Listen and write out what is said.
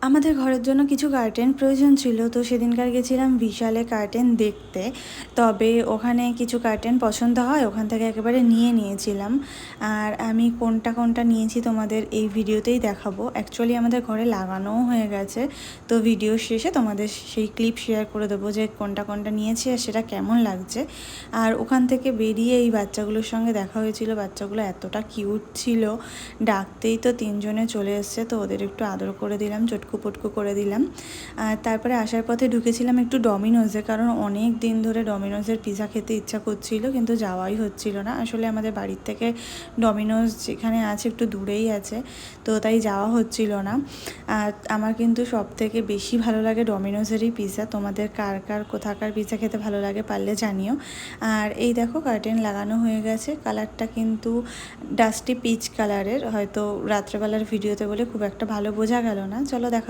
আমাদের ঘরের জন্য কিছু কার্টেন প্রয়োজন ছিল, তো সেদিনকার গেছিলাম বিশালে কার্টেন দেখতে। তবে ওখানে কিছু কার্টেন পছন্দ হয়, ওখান থেকে একেবারে নিয়ে নিয়েছিলাম। আর আমি কোনটা কোনটা নিয়েছি তোমাদের এই ভিডিওতেই দেখাবো। অ্যাকচুয়ালি আমাদের ঘরে লাগানোও হয়ে গেছে, তো ভিডিও শেষে তোমাদের সেই ক্লিপ শেয়ার করে দেবো যে কোনটা কোনটা নিয়েছি আর সেটা কেমন লাগছে। আর ওখান থেকে বেরিয়ে এই বাচ্চাগুলোর সঙ্গে দেখা হয়েছিল। বাচ্চাগুলো এতটা কিউট ছিল, ডাকতেই তো তিনজনে চলে এসছে, তো ওদের একটু আদর করে দিলাম, চটকু পটকু করে দিলাম। আর তারপরে আসার পথে ঢুকেছিলাম একটু ডমিনোজে, কারণ অনেক দিন ধরে ডমিনোজের পিৎজা খেতে ইচ্ছা করছিল, কিন্তু যাওয়াই হচ্ছিল না। আসলে আমাদের বাড়ির থেকে ডমিনোজ যেখানে আছে একটু দূরেই আছে, তো তাই যাওয়া হচ্ছিল না। আর আমার কিন্তু সব থেকে বেশি ভালো লাগে ডমিনোজেরই পিৎজা। তোমাদের কার কার কোথাকার পিৎজা খেতে ভালো লাগে পারলে জানিও। আর এই দেখো কার্টেন লাগানো হয়ে গেছে, কালারটা কিন্তু ডাস্টি পিচ কালারের, হয়তো রাত্রেবেলার ভিডিওতে বলে খুব একটা ভালো বোঝা গেল না। চলো দেখা